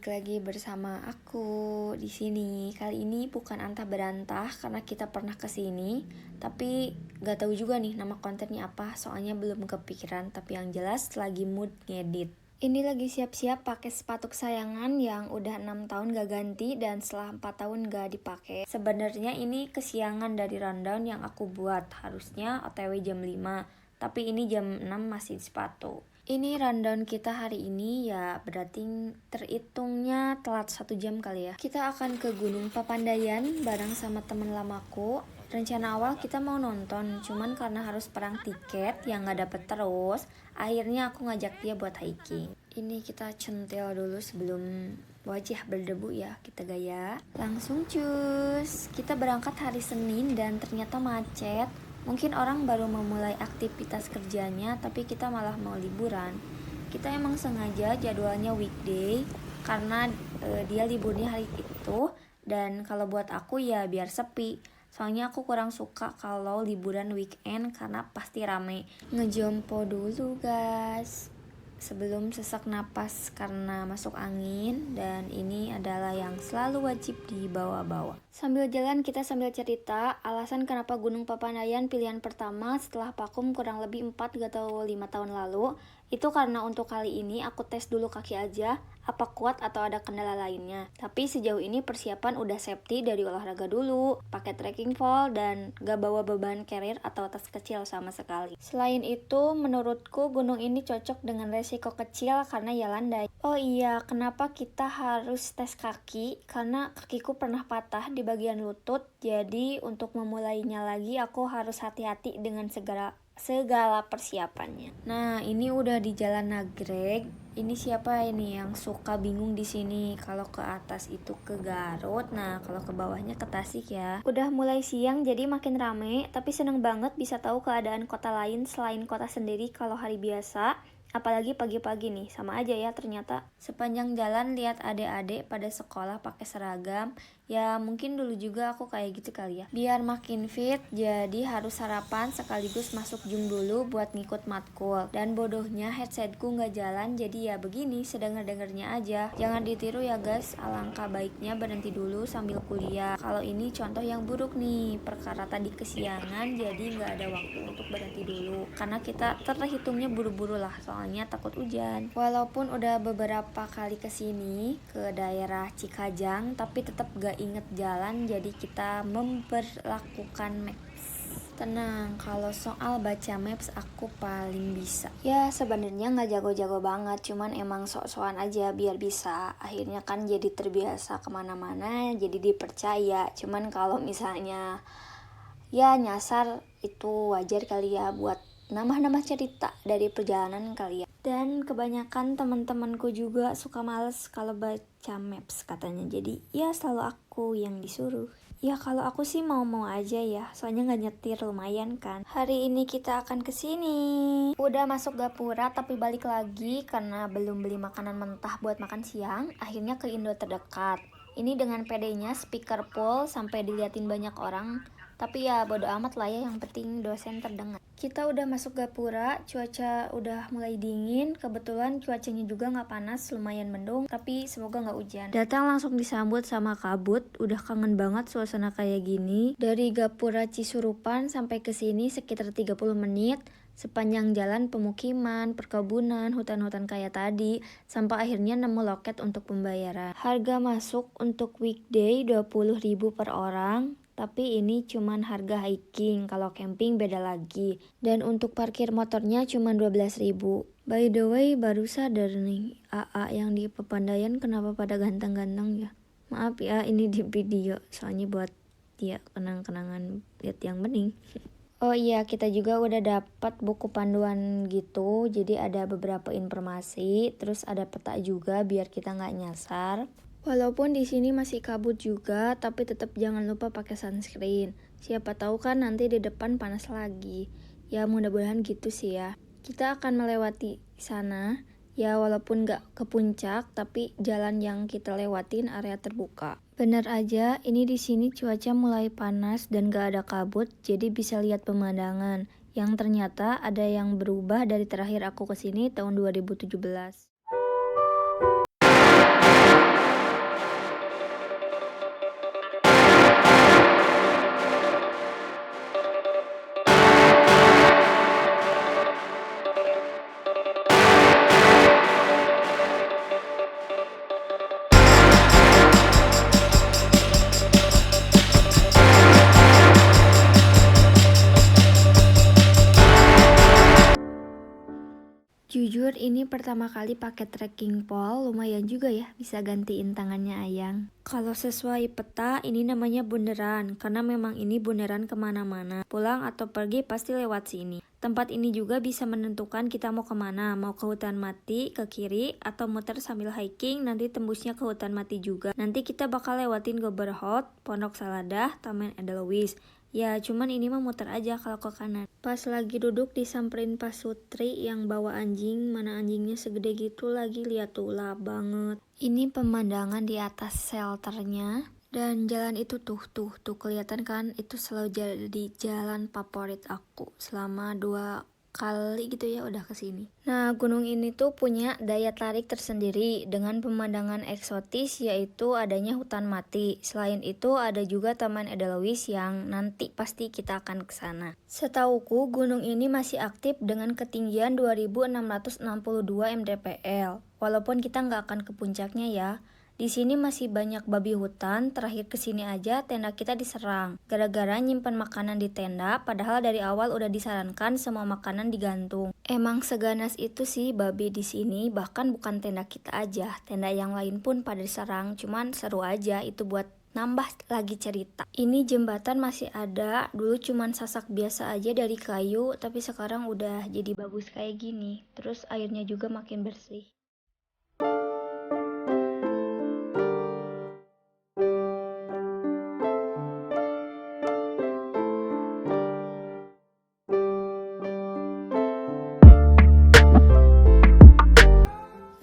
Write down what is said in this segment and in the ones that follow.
balik lagi bersama aku di sini. Kali ini bukan antah berantah karena kita pernah kesini, tapi gak tahu juga nih nama kontennya apa. Soalnya belum kepikiran, tapi yang jelas lagi mood ngedit. Ini lagi siap-siap pakai sepatu kesayangan yang udah 6 tahun gak ganti dan setelah 4 tahun gak dipakai. Sebenarnya ini kesiangan dari rundown yang aku buat. Harusnya OTW jam 5, tapi ini jam 6 masih di sepatu. Ini rundown kita hari ini ya, berarti terhitungnya telat 1 jam kali ya. Kita akan ke Gunung Papandayan bareng sama temen lamaku. Rencana awal kita mau nonton, cuman karena harus perang tiket yang gak dapet terus, akhirnya aku ngajak dia buat hiking. Ini kita centil dulu sebelum wajah berdebu ya, kita gaya. Langsung cus, kita berangkat hari Senin dan ternyata macet. Mungkin orang baru memulai aktivitas kerjanya, tapi kita malah mau liburan. Kita emang sengaja jadwalnya weekday, karena dia liburnya hari itu. Dan kalau buat aku ya biar sepi. Soalnya aku kurang suka kalau liburan weekend, karena pasti rame. Ngejompo dulu guys, sebelum sesak napas karena masuk angin, dan ini adalah yang selalu wajib dibawa-bawa. Sambil jalan kita sambil cerita alasan kenapa Gunung Papandayan pilihan pertama setelah vakum kurang lebih 4 atau 5 tahun lalu. Itu karena untuk kali ini aku tes dulu kaki aja, apa kuat atau ada kendala lainnya. Tapi sejauh ini persiapan udah safety dari olahraga dulu, pakai trekking pole dan gak bawa beban carrier atau tas kecil sama sekali. Selain itu, menurutku gunung ini cocok dengan resiko kecil karena ya landai. Oh iya, kenapa kita harus tes kaki? Karena kakiku pernah patah di bagian lutut, jadi untuk memulainya lagi aku harus hati-hati dengan segala persiapannya. Nah, ini udah di Jalan Nagreg. Ini siapa ini yang suka bingung di sini? Kalau ke atas itu ke Garut, nah kalau ke bawahnya ke Tasik ya. Udah mulai siang jadi makin rame, tapi seneng banget bisa tahu keadaan kota lain selain kota sendiri kalau hari biasa. Apalagi pagi-pagi nih, sama aja ya ternyata. Sepanjang jalan lihat adik-adik pada sekolah pakai seragam. Ya mungkin dulu juga aku kayak gitu kali ya. Biar makin fit, jadi harus sarapan sekaligus masuk gym dulu buat ngikut matkul. Dan bodohnya headsetku nggak jalan, jadi ya begini sedenger-dengernya aja. Jangan ditiru ya guys, alangkah baiknya berhenti dulu sambil kuliah. Kalau ini contoh yang buruk nih, perkara tadi kesiangan jadi nggak ada waktu untuk berhenti dulu. Karena kita terhitungnya buru-buru lah, soalnya takut hujan. Walaupun udah beberapa kali kesini ke daerah Cikajang, tapi tetap gak inget jalan, jadi kita memperlakukan maps. Tenang, kalau soal baca maps aku paling bisa. Ya sebenarnya nggak jago-jago banget, cuman emang sok-sokan aja biar bisa. Akhirnya kan jadi terbiasa kemana-mana, jadi dipercaya. Cuman kalau misalnya ya nyasar itu wajar kali ya, buat nambah-nambah cerita dari perjalanan kali ya. Dan kebanyakan teman-temanku juga suka males kalau baca maps katanya. Jadi ya selalu aku yang disuruh. Ya kalau aku sih mau-mau aja ya, soalnya nggak nyetir lumayan kan. Hari ini kita akan kesini. Udah masuk Gapura tapi balik lagi karena belum beli makanan mentah buat makan siang. Akhirnya ke Indo terdekat. Ini dengan pedenya speaker full sampai diliatin banyak orang. Tapi ya bodo amat lah ya, yang penting dosen terdengar. Kita udah masuk Gapura, cuaca udah mulai dingin. Kebetulan cuacanya juga gak panas, lumayan mendung, tapi semoga gak hujan. Datang langsung disambut sama kabut, udah kangen banget suasana kayak gini. Dari Gapura Cisurupan sampai ke sini sekitar 30 menit. Sepanjang jalan pemukiman, perkebunan, hutan-hutan kayak tadi, sampai akhirnya nemu loket untuk pembayaran. Harga masuk untuk weekday 20.000 per orang. Tapi ini cuman harga hiking, kalau camping beda lagi. Dan untuk parkir motornya cuman 12.000. By the way, baru sadar nih, AA yang di Papandayan kenapa pada ganteng-ganteng ya. Maaf ya, ini di video, soalnya buat dia kenang-kenangan lihat yang bening. Oh iya, kita juga udah dapat buku panduan gitu, jadi ada beberapa informasi, terus ada peta juga biar kita nggak nyasar. Walaupun di sini masih kabut juga, tapi tetap jangan lupa pakai sunscreen. Siapa tahu kan nanti di depan panas lagi. Ya mudah-mudahan gitu sih ya. Kita akan melewati sana. Ya walaupun nggak ke puncak, tapi jalan yang kita lewatin area terbuka. Bener aja, ini di sini cuaca mulai panas dan gak ada kabut, jadi bisa lihat pemandangan. Yang ternyata ada yang berubah dari terakhir aku kesini tahun 2017. Jujur ini pertama kali pakai trekking pole, lumayan juga ya bisa gantiin tangannya Ayang. Kalau sesuai peta ini namanya bundaran, karena memang ini bundaran kemana-mana. Pulang atau pergi pasti lewat sini. Tempat ini juga bisa menentukan kita mau kemana, mau ke hutan mati, ke kiri, atau muter sambil hiking, nanti tembusnya ke hutan mati juga. Nanti kita bakal lewatin Goberhot, Pondok Saladah, Taman Edelweiss. Ya cuman ini mah muter aja kalau ke kanan. Pas lagi duduk disamperin Pak Sutri yang bawa anjing, mana anjingnya segede gitu lagi, lihat tuh lah banget. Ini pemandangan di atas shelternya. Dan jalan itu tuh kelihatan kan, itu selalu jadi jalan favorit aku selama 2 kali gitu ya udah kesini. Nah gunung ini tuh punya daya tarik tersendiri dengan pemandangan eksotis, yaitu adanya hutan mati. Selain itu ada juga Taman Edelweiss yang nanti pasti kita akan ke sana. Setauku gunung ini masih aktif dengan ketinggian 2662 mdpl. Walaupun kita nggak akan ke puncaknya ya. Di sini masih banyak babi hutan, terakhir kesini aja tenda kita diserang. Gara-gara nyimpen makanan di tenda, padahal dari awal udah disarankan semua makanan digantung. Emang seganas itu sih babi di sini, bahkan bukan tenda kita aja, tenda yang lain pun pada diserang, cuman seru aja itu buat nambah lagi cerita. Ini jembatan masih ada, dulu cuman sasak biasa aja dari kayu, tapi sekarang udah jadi bagus kayak gini. Terus airnya juga makin bersih.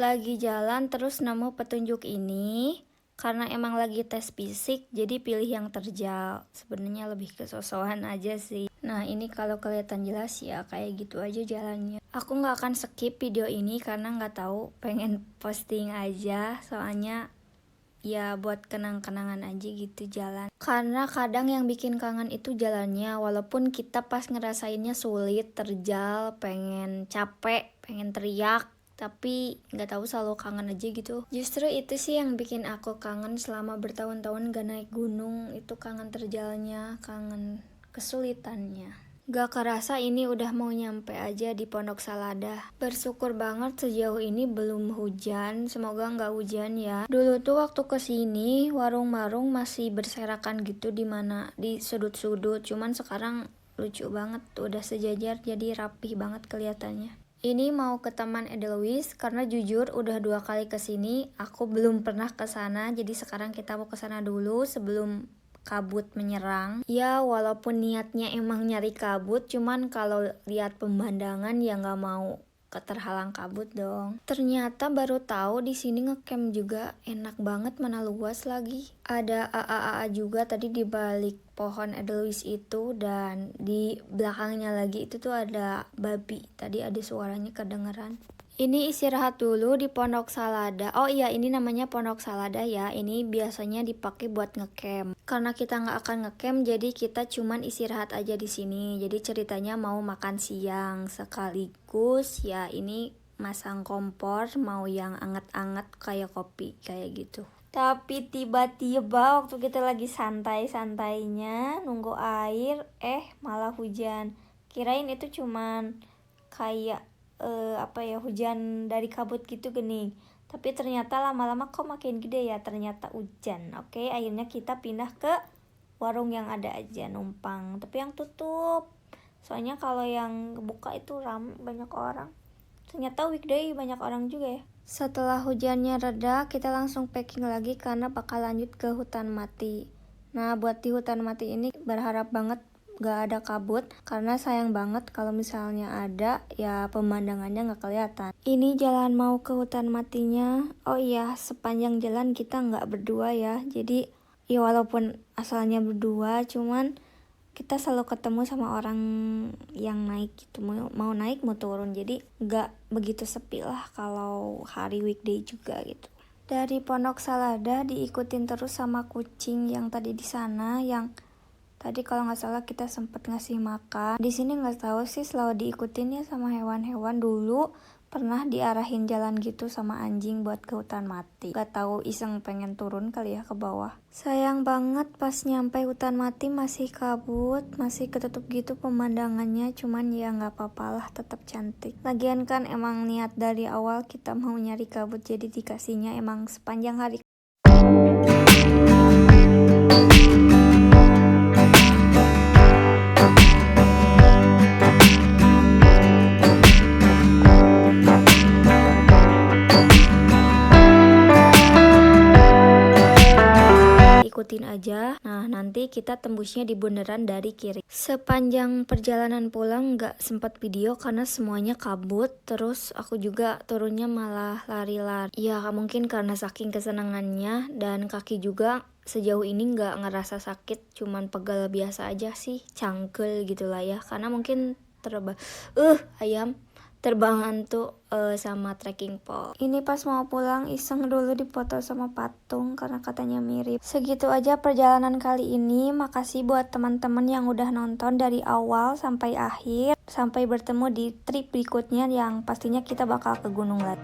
Lagi jalan terus nemu petunjuk ini, karena emang lagi tes fisik jadi pilih yang terjal. Sebenarnya lebih ke sosokan aja sih. Nah ini kalau kelihatan jelas ya kayak gitu aja jalannya. Aku nggak akan skip video ini karena nggak tahu, pengen posting aja soalnya ya buat kenang-kenangan aja gitu jalan. Karena kadang yang bikin kangen itu jalannya, walaupun kita pas ngerasainnya sulit, terjal, pengen capek, pengen teriak, tapi nggak tahu selalu kangen aja gitu. Justru itu sih yang bikin aku kangen selama bertahun-tahun gak naik gunung, itu kangen terjalnya, kangen kesulitannya. Gak kerasa ini udah mau nyampe aja di Pondok Saladah. Bersyukur banget sejauh ini belum hujan, semoga nggak hujan ya. Dulu tuh waktu kesini warung-warung masih berserakan gitu di mana di sudut-sudut, cuman sekarang lucu banget udah sejajar jadi rapih banget kelihatannya. Ini mau ke Taman Edelweiss karena jujur udah 2 kali kesini, aku belum pernah ke sana, jadi sekarang kita mau ke sana dulu sebelum kabut menyerang. Ya walaupun niatnya emang nyari kabut, cuman kalau lihat pemandangan ya nggak mau keterhalang kabut dong. Ternyata baru tahu di sini ngecamp juga enak banget, mana luas lagi. Ada AAA juga tadi di balik pohon Edelweiss itu, dan di belakangnya lagi itu tuh ada babi. Tadi ada suaranya kedengeran. Ini istirahat dulu di Pondok Saladah. Oh iya, ini namanya Pondok Saladah ya. Ini biasanya dipakai buat ngecamp. Karena kita nggak akan ngecamp, jadi kita cuman istirahat aja di sini. Jadi ceritanya mau makan siang sekaligus ya. Ini masang kompor, mau yang anget-anget kayak kopi kayak gitu. Tapi tiba-tiba waktu kita lagi santai-santainya nunggu air, malah hujan. Kirain itu cuman kayak hujan dari kabut gitu gini, tapi ternyata lama-lama kok makin gede ya, ternyata hujan. Oke, akhirnya kita pindah ke warung yang ada aja numpang, tapi yang tutup soalnya kalau yang buka itu ramai banyak orang. Ternyata weekday banyak orang juga ya. Setelah hujannya reda kita langsung packing lagi karena bakal lanjut ke hutan mati. Nah buat di hutan mati ini berharap banget gak ada kabut, karena sayang banget kalau misalnya ada ya pemandangannya gak kelihatan. Ini jalan mau ke hutan matinya. Oh iya, sepanjang jalan kita gak berdua ya, jadi ya walaupun asalnya berdua, cuman kita selalu ketemu sama orang yang naik gitu, mau naik mau turun, jadi gak begitu sepi lah kalau hari weekday juga gitu. Dari Pondok Saladah diikutin terus sama kucing yang tadi di sana, yang tadi kalau nggak salah kita sempet ngasih makan. Di sini nggak tahu sih selalu diikutin ya sama hewan-hewan. Dulu Pernah diarahin jalan gitu sama anjing buat ke hutan mati. Gak tahu iseng pengen turun kali ya ke bawah. Sayang banget pas nyampe hutan mati masih kabut, masih ketutup gitu pemandangannya. Cuman ya gak apa-apalah, tetap cantik. Lagian kan emang niat dari awal kita mau nyari kabut, jadi dikasihnya emang sepanjang hari. Ikutin aja. Nah, nanti kita tembusnya di bundaran dari kiri. Sepanjang perjalanan pulang nggak sempat video karena semuanya kabut. Terus aku juga turunnya malah lari-lari. Ya, mungkin karena saking kesenangannya, dan kaki juga sejauh ini nggak ngerasa sakit, cuman pegal biasa aja sih, cangkel gitulah ya. Karena mungkin ayam terbangan tuh sama trekking pole. Ini pas mau pulang iseng dulu dipoto sama patung karena katanya mirip. Segitu aja perjalanan kali ini. Makasih buat teman-teman yang udah nonton dari awal sampai akhir. Sampai bertemu di trip berikutnya yang pastinya kita bakal ke gunung lagi.